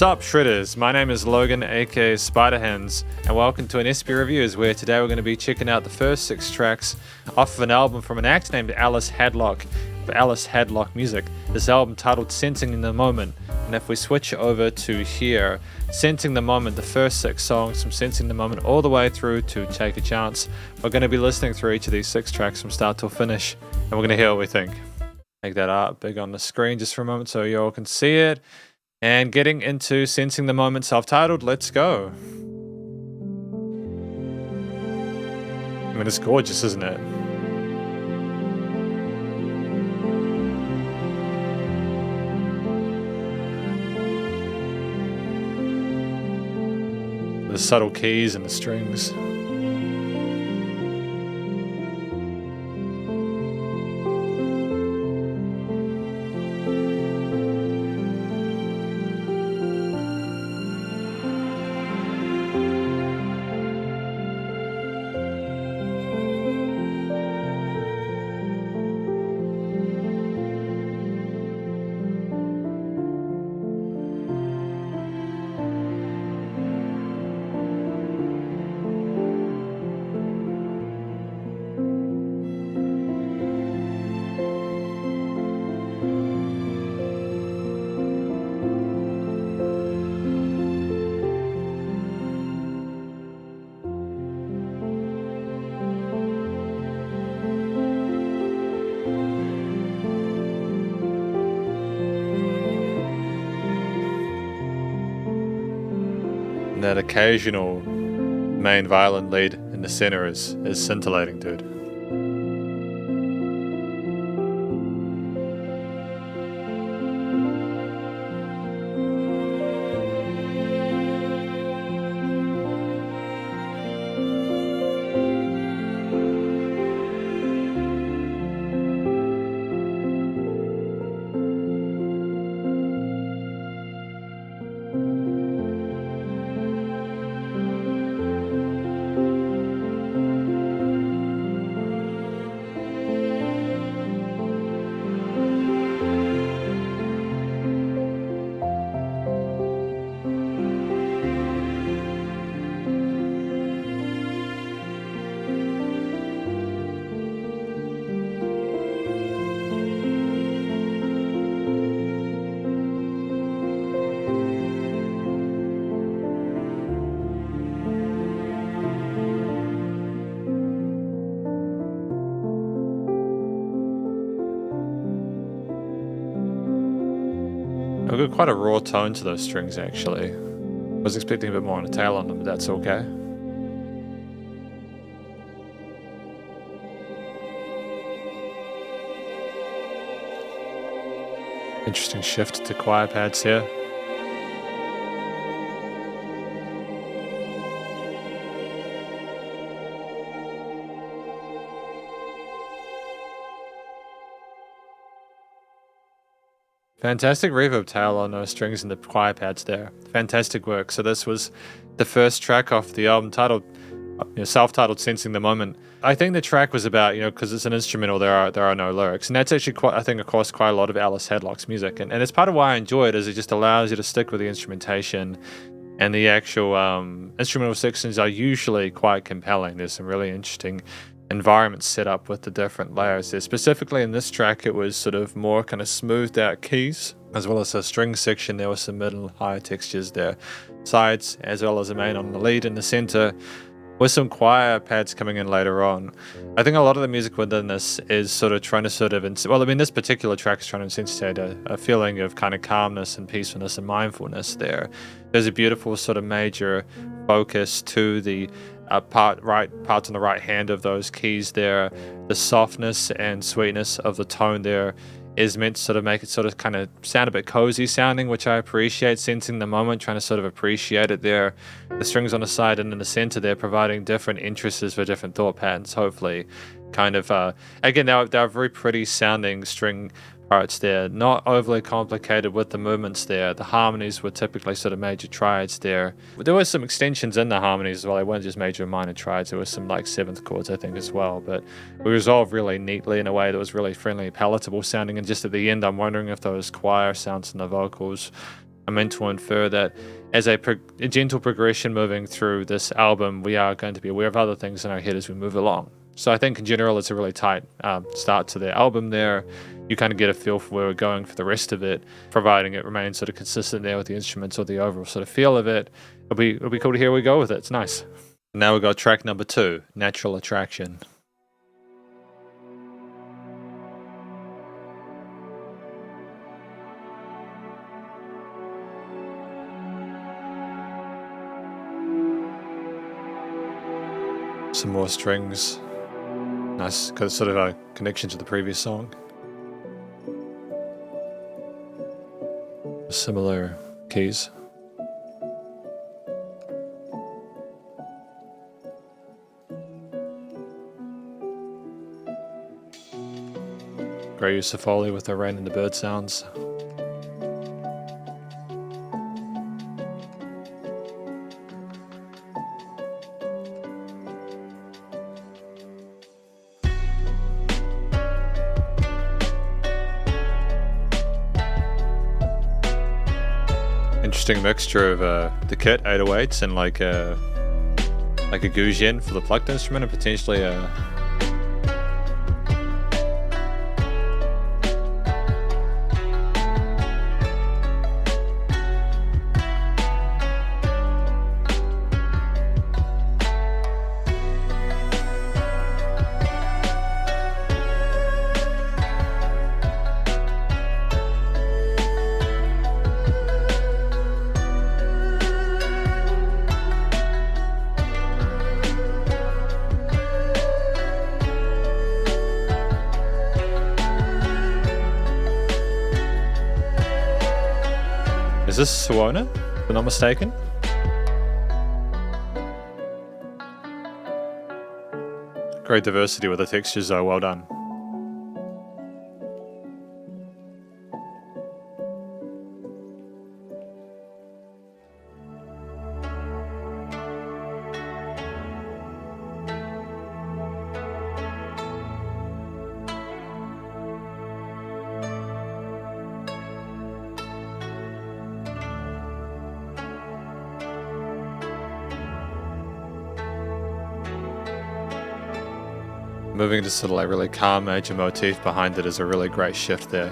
Sup Shredders, my name is Logan aka Spiderhands, and welcome to an SP Reviews, where today we're going to be checking out the first 6 tracks off of an album from an act named Ellis Hadlock, of Ellis Hadlock Music. This album titled Sensing the Moment, and if we switch over to here, Sensing the Moment, the first 6 songs from Sensing the Moment all the way through to Take a Chance. We're going to be listening through each of these 6 tracks from start till finish, and we're going to hear what we think. Make that up big on the screen just for a moment so you all can see it. And getting into Sensing the Moment, self-titled, let's go. I mean, it's gorgeous, isn't it? The subtle keys and the strings. That occasional main violin lead in the center is scintillating, dude. I've got quite a raw tone to those strings, actually. I was expecting a bit more on the tail on them, but that's okay. Interesting shift to choir pads here. Fantastic reverb tail on those strings and the choir pads there. Fantastic work. So this was the first track off the album titled, self-titled Sensing the Moment. I think the track was about, because it's an instrumental, there are no lyrics. And that's actually quite, I think, across quite a lot of Ellis Hadlock's music. And it's part of why I enjoy it, is it just allows you to stick with the instrumentation. And the actual instrumental sections are usually quite compelling. There's some really interesting environment set up with the different layers there. Specifically in this track, it was sort of more kind of smoothed out keys, as well as a string section. There was some middle higher textures there, sides, as well as a main on the lead in the center, with some choir pads coming in later on. I think a lot of the music within this is sort of trying to this particular track is trying to incentivize a feeling of kind of calmness and peacefulness and mindfulness there. There's a beautiful sort of major focus to the parts on the right hand of those keys there. The softness and sweetness of the tone there is meant to sort of make it sort of kind of sound a bit cozy sounding, which I appreciate. Sensing the moment, trying to sort of appreciate it there. The strings on the side and in the center there, providing different interests for different thought patterns, hopefully. Kind of, again, they're very pretty sounding string parts there, not overly complicated with the movements there. The harmonies were typically sort of major triads there. There were some extensions in the harmonies as well. They weren't just major and minor triads. There was some like seventh chords, I think, as well. But we resolved really neatly in a way that was really friendly, palatable sounding. And just at the end, I'm wondering if those choir sounds in the vocals I meant to infer that as a gentle progression moving through this album, we are going to be aware of other things in our head as we move along. So I think in general, it's a really tight start to the album there. You kind of get a feel for where we're going for the rest of it, providing it remains sort of consistent there with the instruments or the overall sort of feel of it. It'll be cool to hear where we go with it. It's nice. Now we've got track number 2, Natural Attraction. Some more strings. Nice, got sort of a connection to the previous song. Similar keys. Great use of Foley with the rain and the bird sounds. Interesting mixture of the kit 808s and like a Guzhien for the plucked instrument, and potentially a Is this Suona, if I'm not mistaken? Great diversity with the textures though, well done. Moving to sort of like really calm major motif behind it is a really great shift there.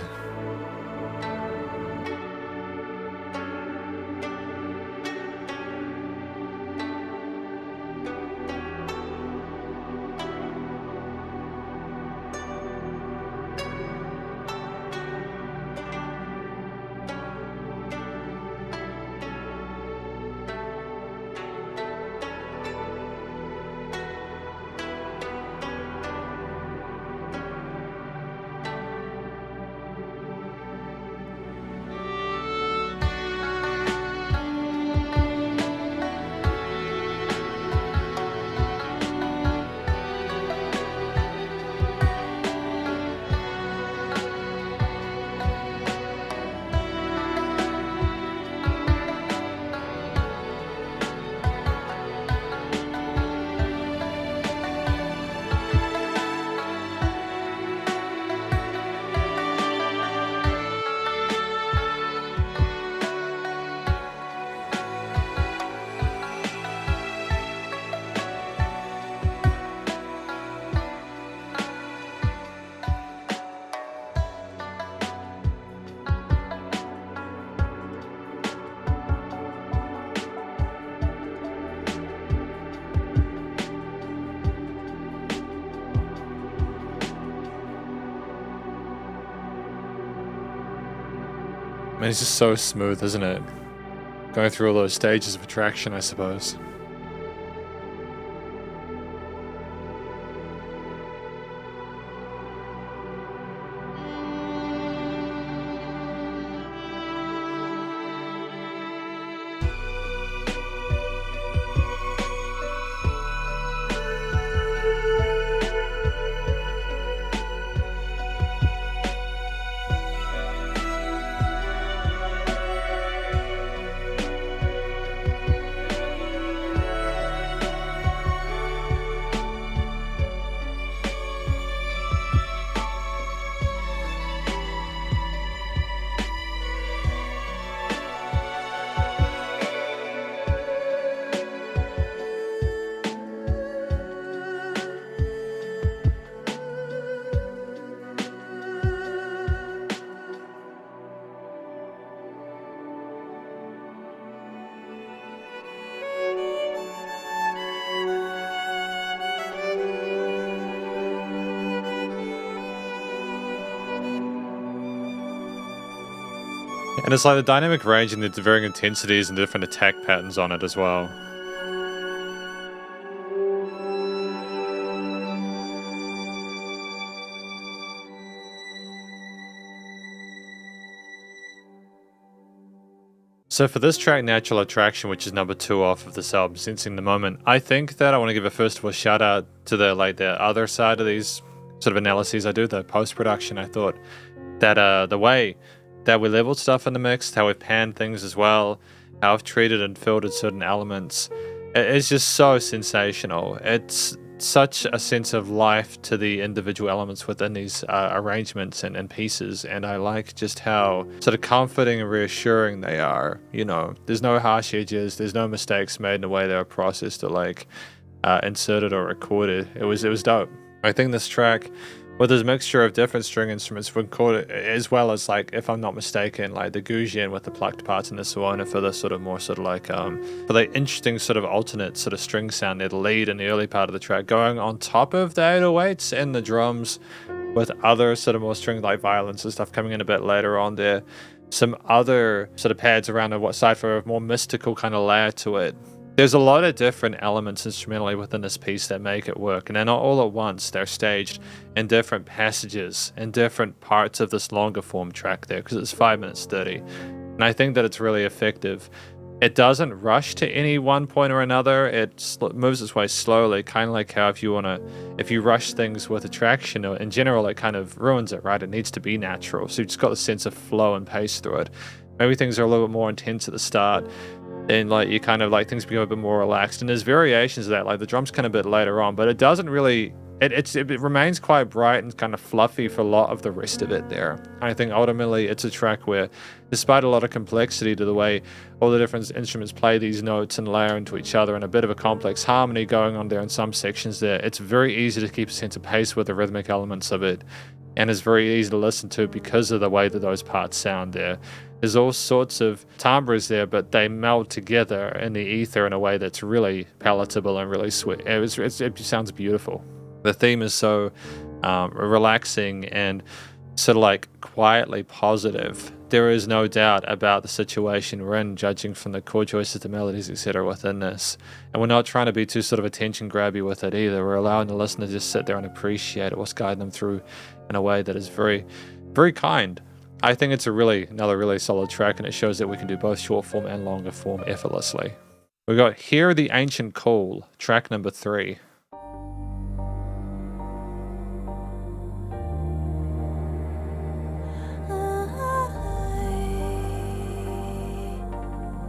Man, it's just so smooth, isn't it? Going through all those stages of attraction, I suppose. And it's like the dynamic range and the varying intensities and different attack patterns on it as well. So for this track, Natural Attraction, which is number 2 off of this album, Sensing the Moment, I think that I want to give a first of all shout out to the other side of these sort of analyses I do, the post-production. I thought that the way that we leveled stuff in the mix, how we've panned things as well, how I've treated and filtered certain elements, it's just so sensational. It's such a sense of life to the individual elements within these arrangements and pieces, and I like just how sort of comforting and reassuring they are. You know, there's no harsh edges, there's no mistakes made in the way they were processed or like inserted or recorded. It was dope. I think this track, with this mixture of different string instruments recorded, as well as, like, if I'm not mistaken, like the Goujian with the plucked parts and the Suona for the sort of more sort of like for the interesting sort of alternate sort of string sound near the lead in the early part of the track, going on top of the 808s and the drums with other sort of more string like violins and stuff coming in a bit later on there. Some other sort of pads around the side for a more mystical kind of layer to it. There's a lot of different elements instrumentally within this piece that make it work, and they're not all at once. They're staged in different passages and different parts of this longer form track there, because it's 5 minutes 30. And I think that it's really effective. It doesn't rush to any one point or another. It moves its way slowly, kind of like how if you rush things with Attraction, in general, it kind of ruins it, right? It needs to be natural. So you've just got the sense of flow and pace through it. Maybe things are a little bit more intense at the start, and like you kind of like things become a bit more relaxed, and there's variations of that, like the drums kind of a bit later on, but it doesn't really, it remains quite bright and kind of fluffy for a lot of the rest of it there. I think ultimately it's a track where, despite a lot of complexity to the way all the different instruments play these notes and layer into each other, and a bit of a complex harmony going on there in some sections there, it's very easy to keep a sense of pace with the rhythmic elements of it, and it's very easy to listen to because of the way that those parts sound there. There's all sorts of timbres there, but they meld together in the ether in a way that's really palatable and really sweet. It sounds beautiful. The theme is so relaxing and sort of like quietly positive. There is no doubt about the situation we're in, judging from the chord choices, the melodies, etc. within this. And we're not trying to be too sort of attention grabby with it either. We're allowing the listener to just sit there and appreciate what's guiding them through in a way that is very, very kind. I think it's another really solid track, and it shows that we can do both short form and longer form effortlessly. We got Hear the Ancient Call, track number 3.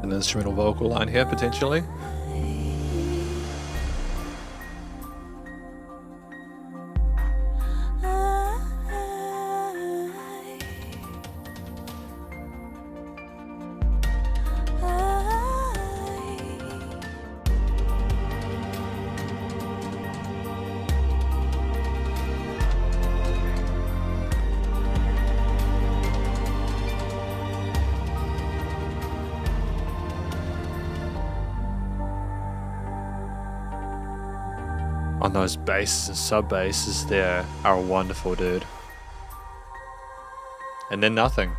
An instrumental vocal line here, potentially. On those basses and sub basses there are wonderful, dude. And then nothing.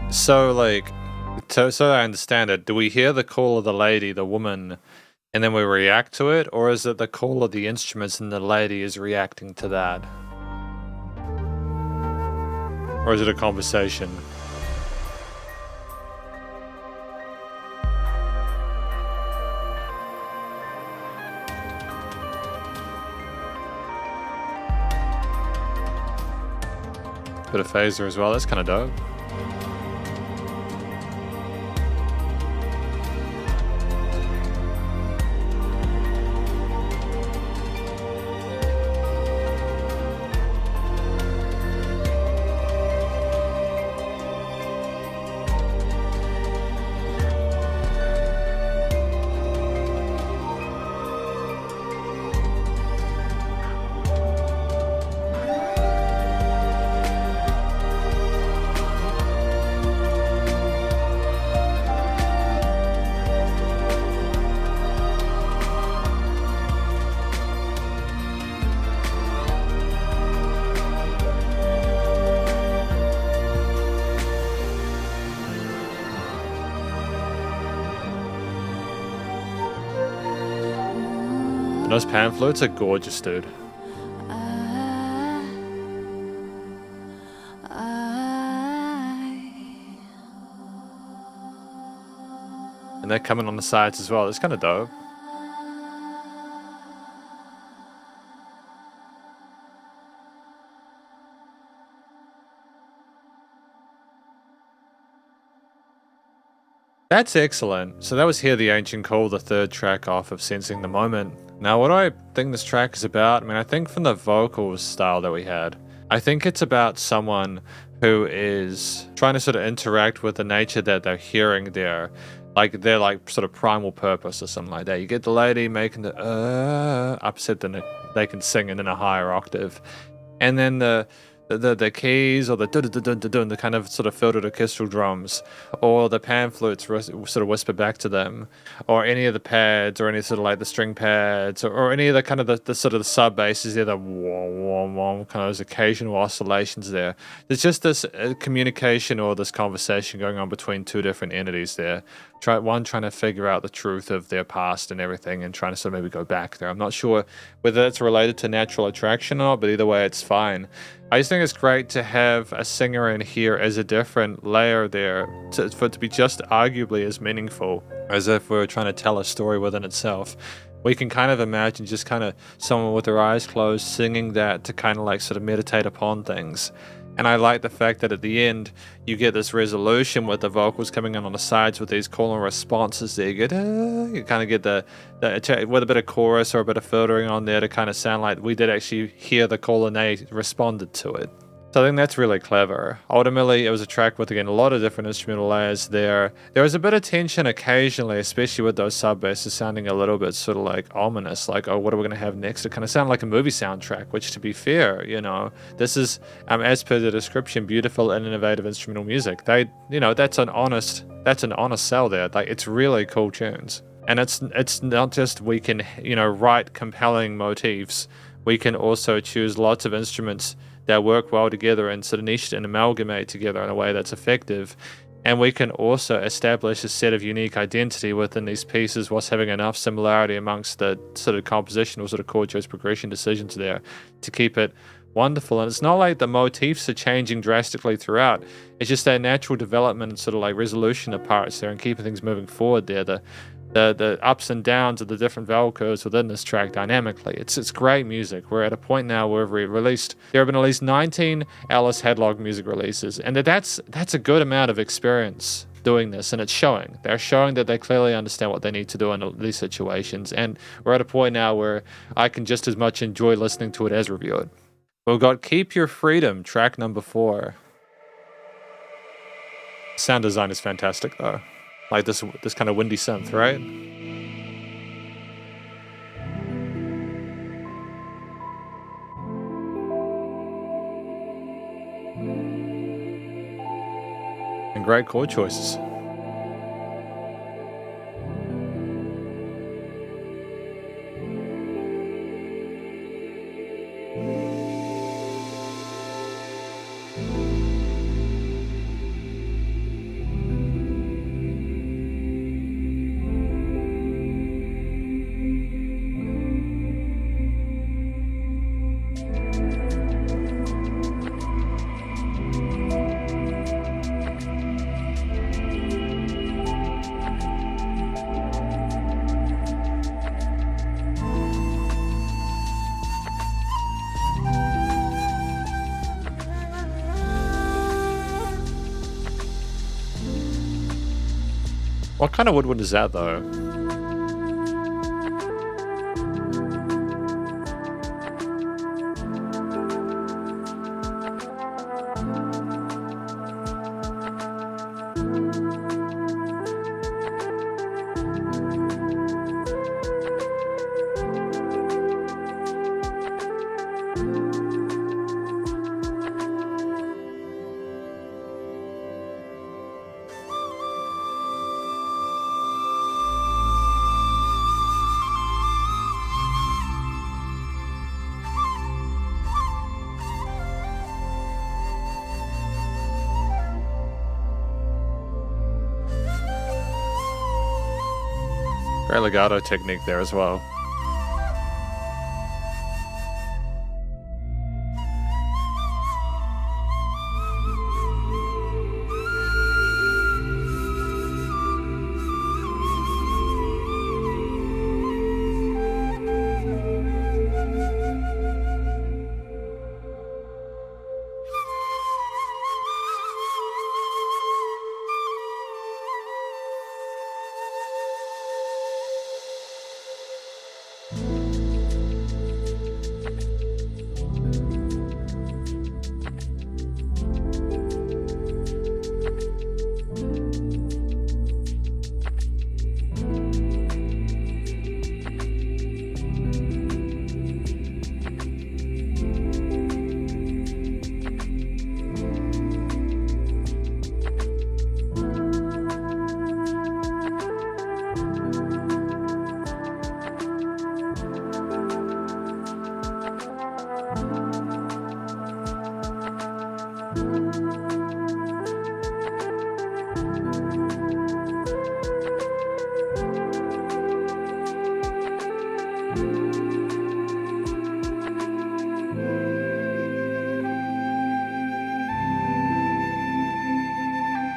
So, like, so I understand it, do we hear the call of the lady, the woman, and then we react to it? Or is it the call of the instruments and the lady is reacting to that? Or is it a conversation? Bit of phaser as well, that's kind of dope. Those pan flutes are gorgeous, dude. And they're coming on the sides as well. It's kind of dope. That's excellent. So that was Hear the Ancient Call, the third track off of Sensing the Moment. Now, what do I think this track is about? I mean, I think from the vocals style that we had, I think it's about someone who is trying to sort of interact with the nature that they're hearing there. Like, they're like sort of primal purpose or something like that. You get the lady making the upset, then they can sing it in a higher octave. And then the keys or the kind of sort of filtered orchestral drums, or the pan flutes sort of whisper back to them, or any of the pads, or any sort of like the string pads, or any of the kind of the sort of the sub basses there, the wom wom kind of those occasional oscillations there. There's just this communication or this conversation going on between two different entities there. One trying to figure out the truth of their past and everything, and trying to sort of maybe go back there. I'm not sure whether that's related to natural attraction or not, but either way, it's fine. I just think it's great to have a singer in here as a different layer there, for it to be just arguably as meaningful as if we were trying to tell a story within itself. We can kind of imagine just kind of someone with their eyes closed singing that to kind of like sort of meditate upon things. And I like the fact that at the end, you get this resolution with the vocals coming in on the sides with these call and responses there. You kind of get the with a bit of chorus or a bit of filtering on there to kind of sound like we did actually hear the call and they responded to it. So I think that's really clever. Ultimately, it was a track with, again, a lot of different instrumental layers there. There was a bit of tension occasionally, especially with those sub basses sounding a little bit sort of like ominous, like, oh, what are we going to have next? It kind of sounded like a movie soundtrack, which, to be fair, you know, this is, as per the description, beautiful and innovative instrumental music. They, you know, that's an honest sell there. Like, it's really cool tunes. And it's not just we can, you know, write compelling motifs. We can also choose lots of instruments that work well together and sort of niche and amalgamate together in a way that's effective. And we can also establish a set of unique identity within these pieces whilst having enough similarity amongst the sort of compositional sort of chord choice progression decisions there to keep it wonderful. And it's not like the motifs are changing drastically throughout. It's just that natural development and sort of like resolution of parts there and keeping things moving forward there. The ups and downs of the different vowel curves within this track dynamically. It's great music. We're at a point now where there have been at least 19 Ellis Hadlock music releases, and that's a good amount of experience doing this, and it's showing. They're showing that they clearly understand what they need to do in these situations, and we're at a point now where I can just as much enjoy listening to it as review it. We've got Keep Your Freedom, track number 4. Sound design is fantastic though. Like this kind of windy synth, right? And great chord choices. What kind of woodwind is that though? Great legato technique there as well.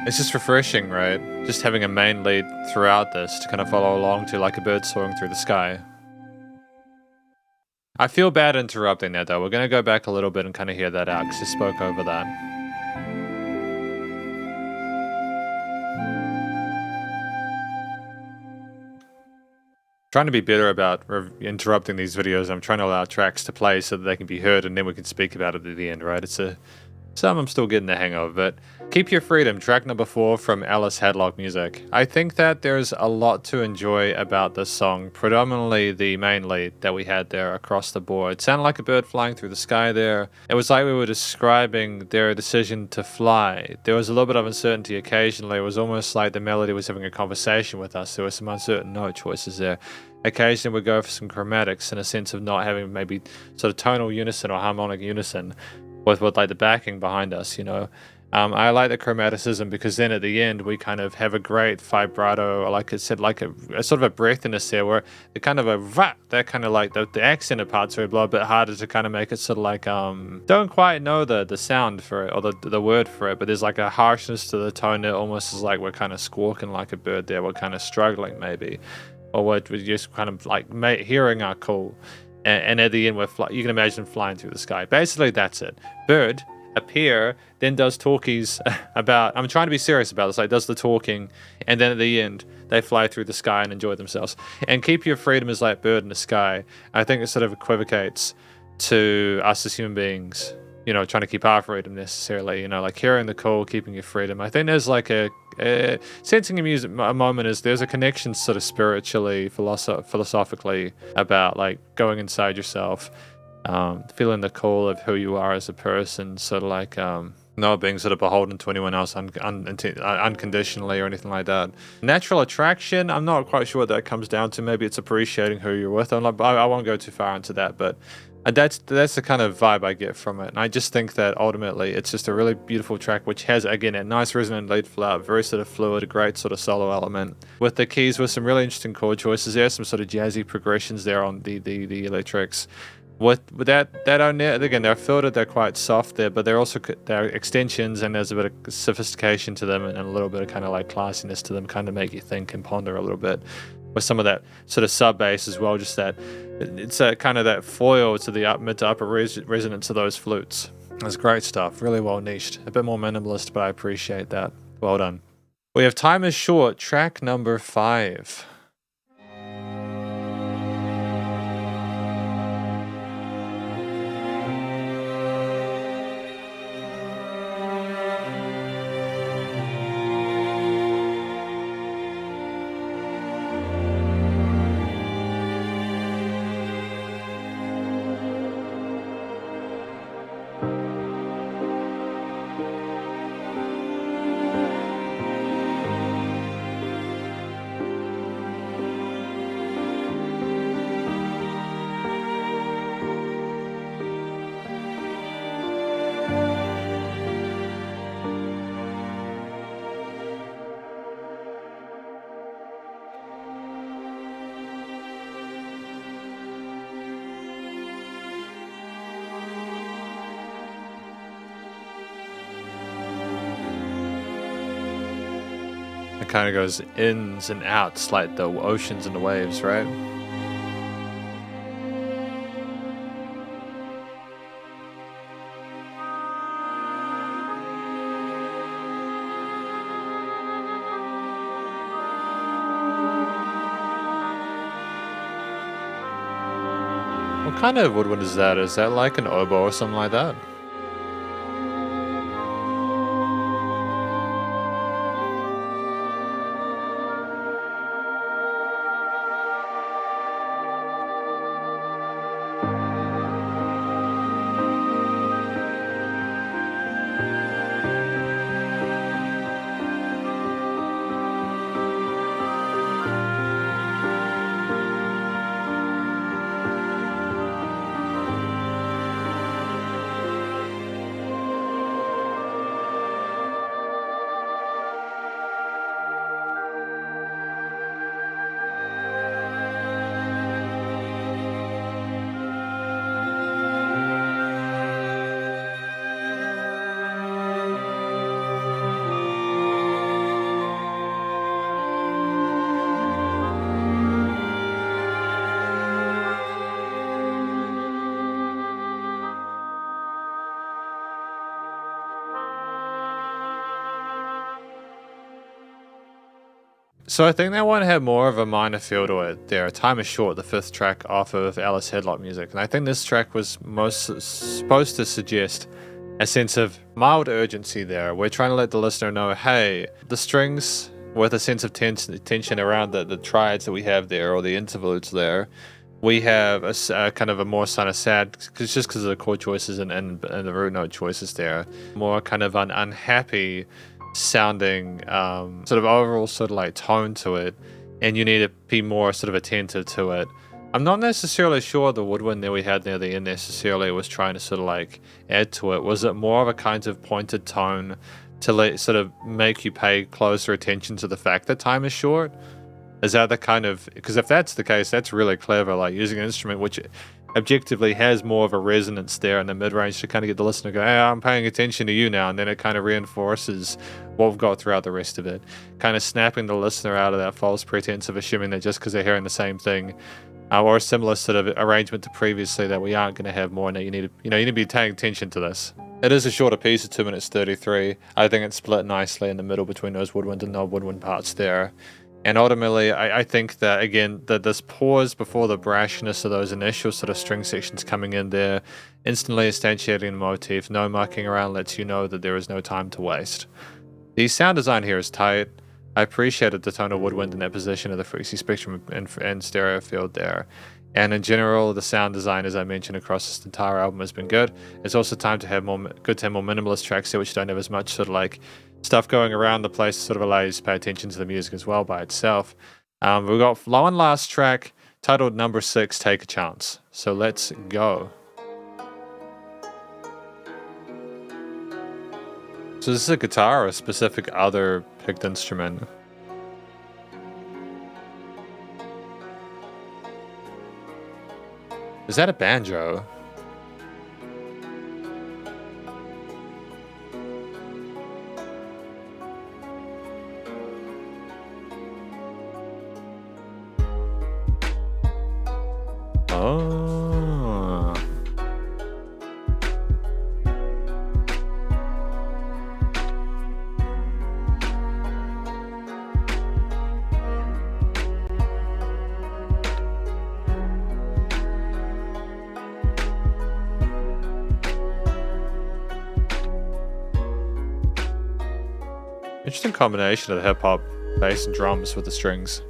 It's just refreshing, right? Just having a main lead throughout this to kind of follow along to like a bird soaring through the sky. I feel bad interrupting that though. We're going to go back a little bit and kind of hear that out because I spoke over that. Trying to be better about interrupting these videos. I'm trying to allow tracks to play so that they can be heard and then we can speak about it at the end, right? It's some I'm still getting the hang of, but Keep Your Freedom, track number 4 from Ellis Hadlock Music. I think that there's a lot to enjoy about this song, predominantly the main lead that we had there across the board. It sounded like a bird flying through the sky there. It was like we were describing their decision to fly. There was a little bit of uncertainty occasionally. It was almost like the melody was having a conversation with us. There were some uncertain note choices there. Occasionally we go for some chromatics in a sense of not having maybe sort of tonal unison or harmonic unison with like the backing behind us, you know. I like the chromaticism because then at the end we kind of have a great vibrato, or like I said, like a sort of a breathiness there where the kind of a that kind of like the accented parts are a little bit harder to kind of make it sort of like don't quite know the sound for it or the word for it, but there's like a harshness to the tone that almost is like we're kind of squawking like a bird there, we're kind of struggling maybe, or we're just kind of like hearing our call, and at the end you can imagine flying through the sky. Basically that's it. Bird appear, then does talkies about, I'm trying to be serious about this, like does the talking, and then at the end they fly through the sky and enjoy themselves. And Keep Your Freedom is like bird in the sky. I think it sort of equivocates to us as human beings, you know, trying to keep our freedom necessarily, you know, like hearing the call, keeping your freedom. I think there's like a sensing a moment is there's a connection sort of spiritually, philosophically about like going inside yourself, feeling the call of who you are as a person, sort of like not being sort of beholden to anyone else unconditionally or anything like that. Natural attraction, I'm not quite sure what that comes down to. Maybe it's appreciating who you're with. I won't go too far into that, but that's the kind of vibe I get from it. And I just think that ultimately it's just a really beautiful track, which has, again, a nice resonant lead flout, very sort of fluid, a great sort of solo element. With the keys, with some really interesting chord choices there, some sort of jazzy progressions there on the electrics. With that again, they're filtered, they're quite soft there, but they're extensions, and there's a bit of sophistication to them and a little bit of kind of like classiness to them, kind of make you think and ponder a little bit. With some of that sort of sub bass as well, just that it's a kind of that foil to the mid to upper resonance of those flutes. That's great stuff, really well niched, a bit more minimalist, but I appreciate that. Well done. We have Time is Short, track number 5. It kind of goes ins and outs like the oceans and the waves, right? What kind of woodwind is that? Is that like an oboe or something like that? So I think that one had more of a minor feel to it there. Time is Short, the 5th track off of Ellis Hadlock music. And I think this track was most supposed to suggest a sense of mild urgency there. We're trying to let the listener know, hey, the strings with a sense of tension around the triads that we have there, or the interludes there. We have a kind of a more kind of sad, just because of the chord choices and the root note choices there. More kind of an unhappy sounding sort of overall sort of like tone to it, and you need to be more sort of attentive to it. I'm not necessarily sure the woodwind that we had near the end necessarily was trying to sort of like add to it. Was it more of a kind of pointed tone to sort of make you pay closer attention to the fact that time is short? Is that the kind of, because if that's the case, that's really clever, like using an instrument which objectively has more of a resonance there in the mid-range to kind of get the listener to go, hey, I'm paying attention to you now, and then it kind of reinforces what we've got throughout the rest of it, kind of snapping the listener out of that false pretense of assuming that just because they're hearing the same thing or a similar sort of arrangement to previously that we aren't going to have more, and that you need to be paying attention to this. It is a shorter piece of 2 minutes 33. I think it's split nicely in the middle between those woodwind and non-woodwind parts there. And ultimately, I think that, again, that this pause before the brashness of those initial sort of string sections coming in there, instantly instantiating the motif, no mucking around, lets you know that there is no time to waste. The sound design here is tight. I appreciated the tone of woodwind in that position of the frequency spectrum and stereo field there. And in general, the sound design, as I mentioned, across this entire album has been good. It's also time to have more minimalist tracks here, which don't have as much sort of like stuff going around the place, sort of allows you to pay attention to the music as well by itself. We've got one last track titled number 6, Take a Chance. So let's go. So this is a guitar or a specific other picked instrument? Is that a banjo? Oh. interesting combination of the hip hop, bass, and drums with the strings.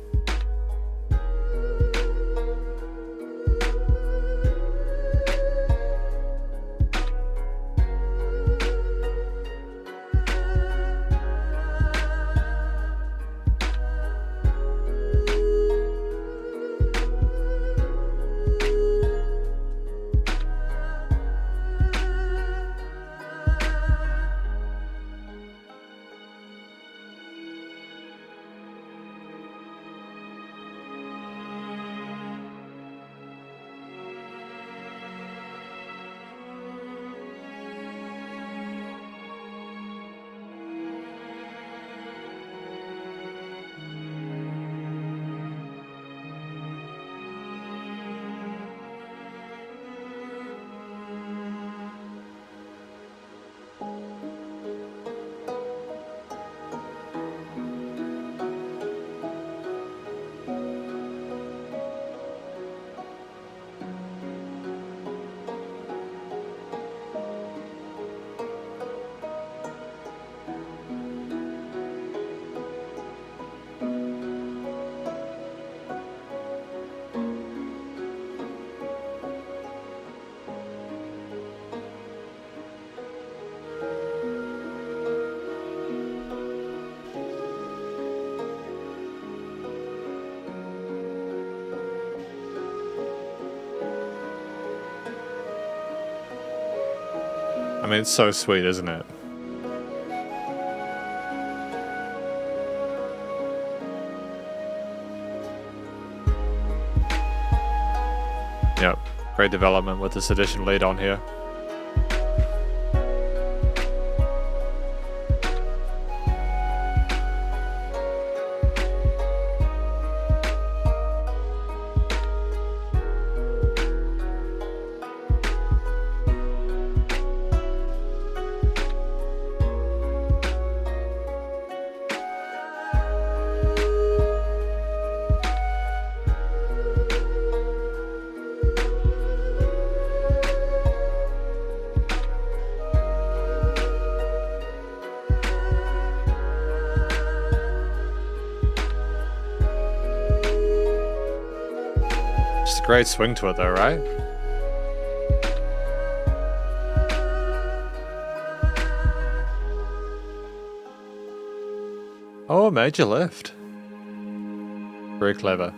I mean, it's so sweet, isn't it? Yep, great development with this addition lead on here. Just a great swing to it though, right? Oh, major lift. Very clever.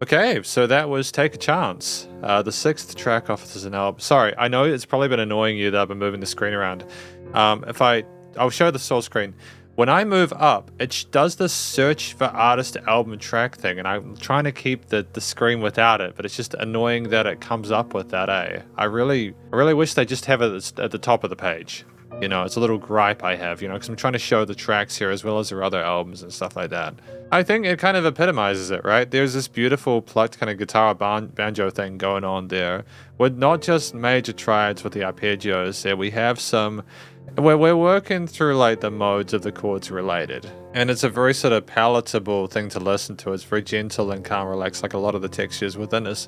Okay, so that was Take a Chance, the sixth track off this album. Sorry, I know it's probably been annoying you that I've been moving the screen around. I'll show the source screen. When I move up, it does this search for artist album track thing, and I'm trying to keep the screen without it, but it's just annoying that it comes up with that, eh? I really wish they just have it at the top of the page. You know, it's a little gripe I have, you know, because I'm trying to show the tracks here as well as their other albums and stuff like that. I think it kind of epitomizes it, right? There's this beautiful plucked kind of guitar banjo thing going on there, with not just major triads with the arpeggios there. We have some... We're working through like the modes of the chords related, and it's a very sort of palatable thing to listen to. It's very gentle and calm, relaxed, like a lot of the textures within this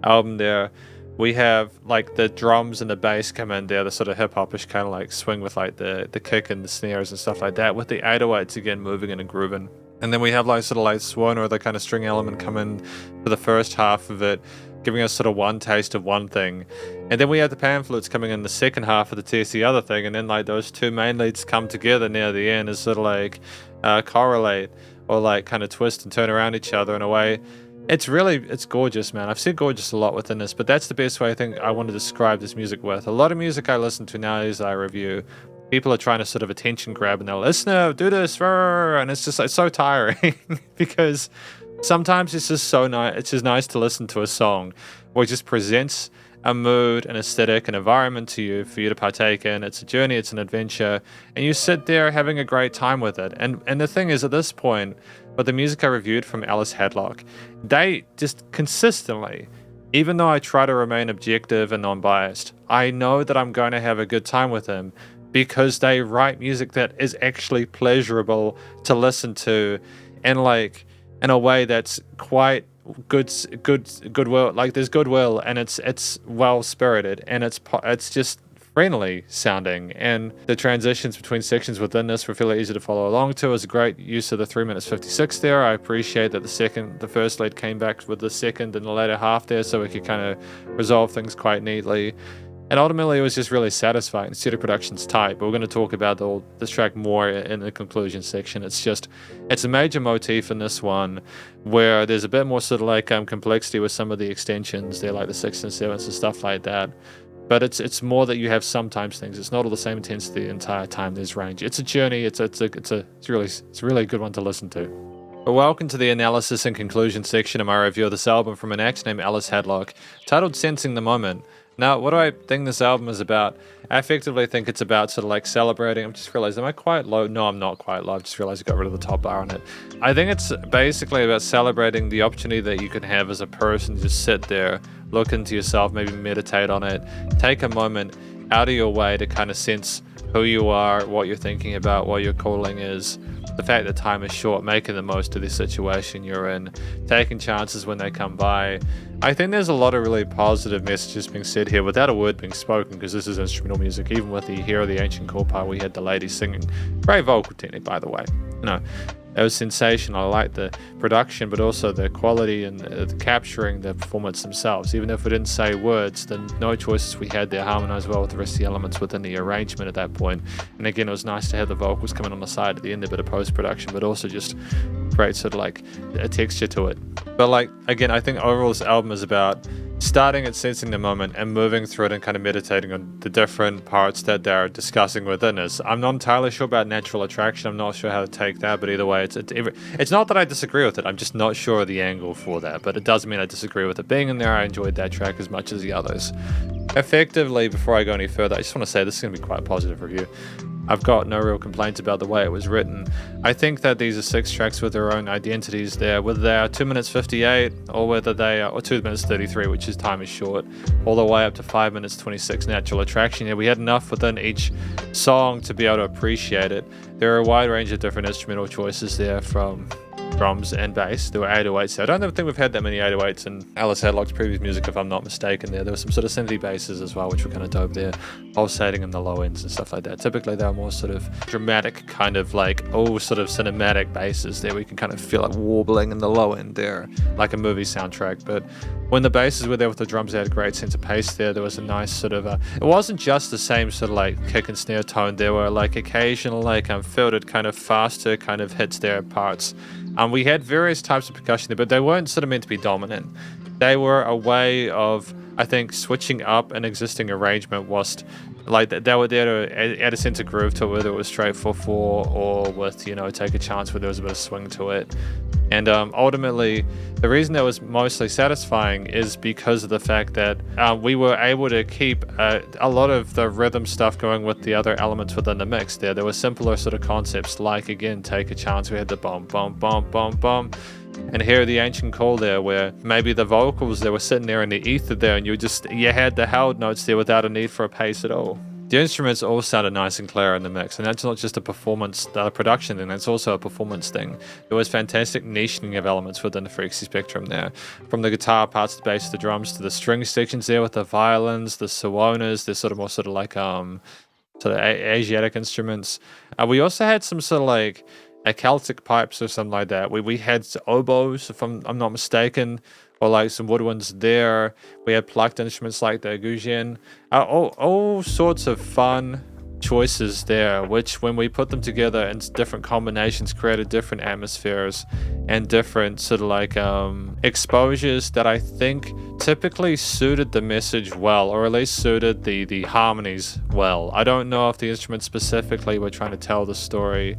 album there. We have like the drums and the bass come in there, the sort of hip-hopish kind of like swing with like the kick and the snares and stuff like that, with the 808s again moving and grooving. And then we have like sort of like swan or the kind of string element come in for the first half of it, giving us sort of one taste of one thing. And then we have the pan flutes coming in the second half of the test the other thing, and then like those two main leads come together near the end as sort of like correlate or like kind of twist and turn around each other in a way. It's gorgeous, man. I've said gorgeous a lot within this, but that's the best way I think I want to describe this music with. A lot of music I listen to nowadays that I review, people are trying to sort of attention grab and they'll listen, do this, and it's just like so tiring because sometimes it's just so nice. It's just nice to listen to a song where it just presents a mood, an aesthetic, an environment to you for you to partake in. It's a journey, it's an adventure, and you sit there having a great time with it. And the thing is, at this point, with the music I reviewed from Ellis Hadlock, they just consistently, even though I try to remain objective and non-biased, I know that I'm going to have a good time with them because they write music that is actually pleasurable to listen to, and like in a way that's quite goodwill. Like there's goodwill, and it's well spirited, and it's just friendly sounding, and the transitions between sections within this were fairly easy to follow along to. It was a great use of the 3 minutes 56 there. I appreciate that the first lead came back with the second in the later half there, so we could kind of resolve things quite neatly. And ultimately, it was just really satisfying. The studio production's tight, but we're going to talk about this track more in the conclusion section. It's a major motif in this one, where there's a bit more sort of like complexity with some of the extensions. They're like the 6th and 7th and stuff like that. But it's more that you have sometimes things. It's not all the same intensity the entire time. There's range. It's a journey. It's really a good one to listen to. But welcome to the analysis and conclusion section of my review of this album from an act named Ellis Hadlock, titled Sensing the Moment. Now, what do I think this album is about? I effectively think it's about sort of like celebrating. I just realized, am I quite low? No, I'm not quite low. I just realized I got rid of the top bar on it. I think it's basically about celebrating the opportunity that you can have as a person to just sit there, look into yourself, maybe meditate on it, take a moment out of your way to kind of sense who you are, what you're thinking about, what your calling is. The fact that time is short, making the most of the situation you're in, taking chances when they come by. I think there's a lot of really positive messages being said here without a word being spoken, because this is instrumental music. Even with the Hero the Ancient Call part, we had the ladies singing. Great vocal technique, by the way. It was sensational. I liked the production, but also the quality and the capturing the performance themselves. Even if we didn't say words, the no choices we had there harmonized well with the rest of the elements within the arrangement at that point. And again, it was nice to have the vocals coming on the side at the end, a bit of post-production, but also just great sort of like a texture to it. But like, again, I think overall this album is about starting at sensing the moment and moving through it and kind of meditating on the different parts that they're discussing within us. I'm not entirely sure about natural attraction. I'm not sure how to take that, but either way, it's not that I disagree with it. I'm just not sure of the angle for that, but it doesn't mean I disagree with it being in there. I enjoyed that track as much as the others. Effectively, before I go any further, I just want to say this is going to be quite a positive review. I've got no real complaints about the way it was written. I think that these are 6 tracks with their own identities there, whether they are 2 minutes 58 or whether they are 2 minutes 33, which is time is short, all the way up to 5 minutes 26 natural attraction. Yeah, we had enough within each song to be able to appreciate it. There are a wide range of different instrumental choices there, from drums and bass. There were 808s. I don't think we've had that many 808s in Ellis Hadlock's previous music, if I'm not mistaken. There were some sort of synthy basses as well, which were kind of dope there, pulsating in the low ends and stuff like that. Typically they were more sort of dramatic, kind of like sort of cinematic basses there. We can kind of feel it warbling in the low end there, like a movie soundtrack. But when the basses were there with the drums, they had a great sense of pace there. There was a nice sort of it wasn't just the same sort of like kick and snare tone. There were like occasional like filtered kind of faster kind of hits there at parts. We had various types of percussion there, but they weren't sort of meant to be dominant. They were a way of, I think, switching up an existing arrangement whilst like they were there to add a sense of groove to it, whether it was straight 4/4 or with, take a chance where there was a bit of swing to it. And ultimately, the reason that was mostly satisfying is because of the fact that we were able to keep a lot of the rhythm stuff going with the other elements within the mix there. There were simpler sort of concepts like, again, take a chance. We had the bum, bum, bum, bum, bum. And Hear the Ancient Call there, where maybe the vocals that were sitting there in the ether there, and you had the held notes there without a need for a pace at all. The instruments all sounded nice and clear in the mix, and that's not just a performance, production thing, that's also a performance thing. There was fantastic nichening of elements within the frequency spectrum there. From the guitar parts, the bass, the drums, to the string sections there with the violins, the sawonas, the sort of more sort of like sort of Asiatic instruments. We also had some sort of like Celtic pipes or something like that. We had oboes, if I'm not mistaken, or like some woodwinds there. We had plucked instruments like the guzheng. All sorts of fun choices there, which when we put them together in different combinations created different atmospheres and different sort of like exposures that I think typically suited the message well, or at least suited the harmonies well. I don't know if the instruments specifically were trying to tell the story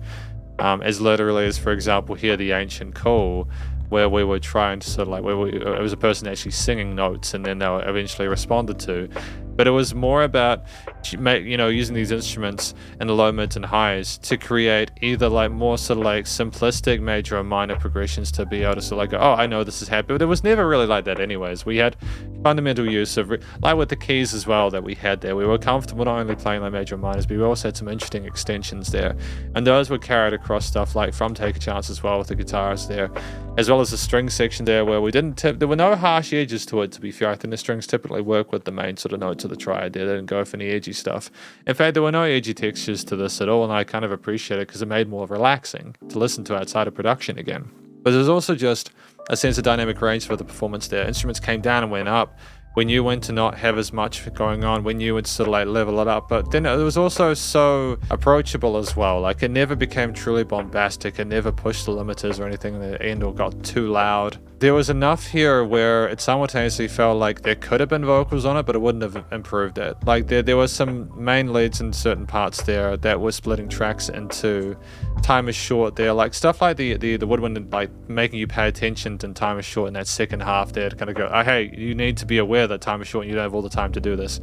as literally as, for example, Hear the Ancient Call, where we were trying to sort of like, it was a person actually singing notes and then they were eventually responded to. But it was more about, using these instruments in the low, mids, and highs to create either like more sort of like simplistic major or minor progressions to be able to sort of like, I know this is happy, but it was never really like that anyways. We had fundamental use of, like with the keys as well that we had there, we were comfortable not only playing like major or minors, but we also had some interesting extensions there. And those were carried across stuff like from Take a Chance as well with the guitars there, as well as the string section there where we didn't there were no harsh edges to it, to be fair. I think the strings typically work with the main sort of notes to the triad there. They didn't go for any edgy stuff. In fact, there were no edgy textures to this at all, and I kind of appreciate it because it made more relaxing to listen to outside of production again. But there's also just a sense of dynamic range for the performance there. Instruments came down and went up. We knew when to not have as much going on. We knew when to sort of like level it up. But then it was also so approachable as well. Like it never became truly bombastic. It never pushed the limiters or anything at the end or got too loud. There was enough here where it simultaneously felt like there could have been vocals on it, but it wouldn't have improved it. Like there was some main leads in certain parts there that were splitting tracks into time is short there. Like stuff like the woodwind, like making you pay attention to time is short in that second half there to kind of go, oh, hey, you need to be aware that time is short and you don't have all the time to do this.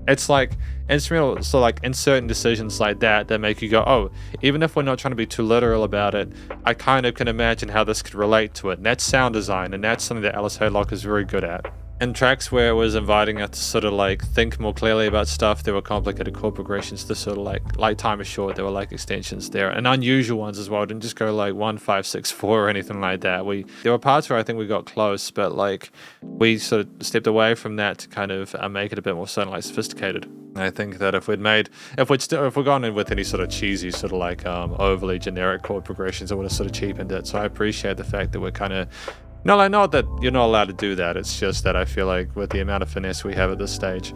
It's like instrumental, so like in certain decisions like that make you go, oh, even if we're not trying to be too literal about it, I kind of can imagine how this could relate to it. And that's sound design, and that's something that Ellis Hadlock is very good at. In tracks where it was inviting us to sort of like think more clearly about stuff, there were complicated chord progressions to sort of like time is short, there were like extensions there, and unusual ones as well. It didn't just go like 1, 5, 6, 4 or anything like that. There were parts where I think we got close, but like we sort of stepped away from that to kind of make it a bit more sort of like sophisticated. And I think that if we'd gone in with any sort of cheesy sort of like overly generic chord progressions, it would have sort of cheapened it. So I appreciate the fact that we're kind of not that you're not allowed to do that. It's just that I feel like with the amount of finesse we have at this stage,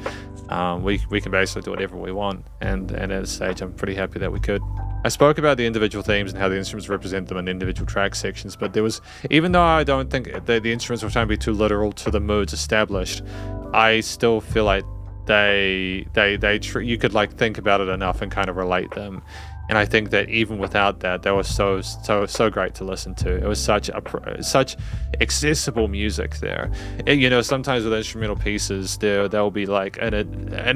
we can basically do whatever we want. And at this stage, I'm pretty happy that we could. I spoke about the individual themes and how the instruments represent them in individual track sections, but there was, even though I don't think the instruments were trying to be too literal to the moods established, I still feel like you could like think about it enough and kind of relate them. And I think that even without that, they were so great to listen to. It was such accessible music there. Sometimes with instrumental pieces, there'll be like an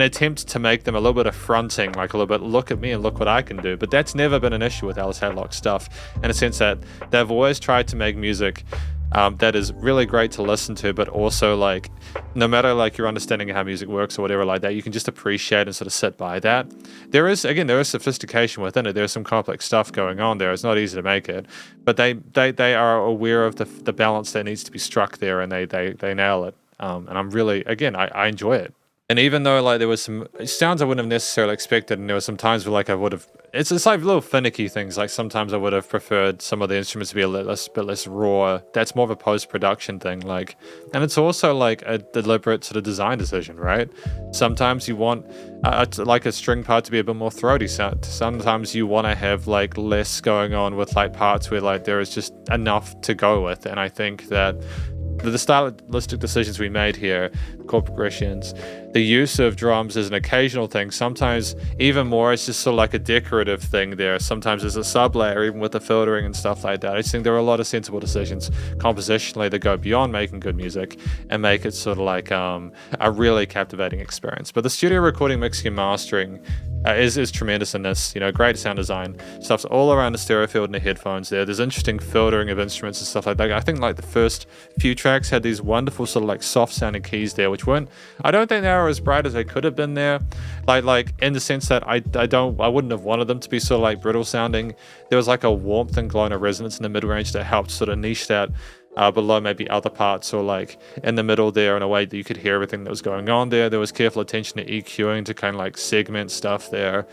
attempt to make them a little bit affronting, like a little bit, look at me and look what I can do. But that's never been an issue with Ellis Hadlock stuff, in a sense that they've always tried to make music that is really great to listen to, but also like no matter like your understanding of how music works or whatever like that, you can just appreciate and sort of sit by that. There is sophistication within it. There's some complex stuff going on there. It's not easy to make it, but they are aware of the balance that needs to be struck there, and they nail it. And I'm really, again, I enjoy it. And even though like there was some sounds I wouldn't have necessarily expected, and there were some times where like I would have, it's like little finicky things. Like sometimes I would have preferred some of the instruments to be a bit less raw. That's more of a post-production thing. Like, and it's also like a deliberate sort of design decision, right? Sometimes you want like a string part to be a bit more throaty. Sometimes you want to have like less going on with like parts where like there is just enough to go with. And I think that the stylistic decisions we made here, chord progressions, the use of drums is an occasional thing. Sometimes even more, it's just sort of like a decorative thing there. Sometimes there's a sub-layer, even with the filtering and stuff like that. I just think there are a lot of sensible decisions compositionally that go beyond making good music and make it sort of like a really captivating experience. But the studio recording, mixing and mastering is tremendous in this. Great sound design. Stuff's all around the stereo field and the headphones there. There's interesting filtering of instruments and stuff like that. I think like the first few tracks had these wonderful sort of like soft sounding keys there, which I don't think they were as bright as they could have been there. Like in the sense that I wouldn't have wanted them to be sort of like brittle sounding. There was like a warmth and glow and a resonance in the mid range that helped sort of niche that below maybe other parts, or like in the middle there, in a way that you could hear everything that was going on there. There was careful attention to EQing to kind of like segment stuff there.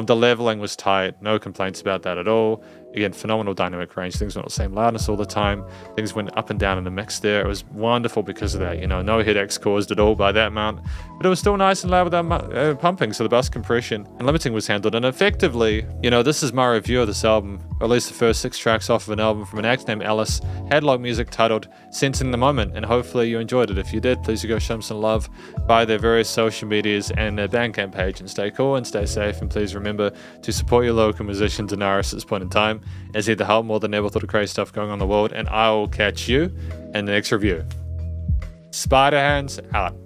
The leveling was tight, no complaints about that at all. Again, phenomenal dynamic range. Things weren't the same loudness all the time. Things went up and down in the mix there. It was wonderful because of that. No headaches caused at all by that amount. But it was still nice and loud without pumping, so the bus compression and limiting was handled. And effectively, this is my review of this album, or at least the first 6 tracks off of an album from an act named Ellis Hadlock, music titled Sensing the Moment. And hopefully you enjoyed it. If you did, please go show them some love via their various social medias and their Bandcamp page. And stay cool and stay safe. And please remember to support your local musicians and artists at this point in time, as either help more than ever thought of crazy stuff going on in the world. And I will catch you in the next review. Spiderhands out.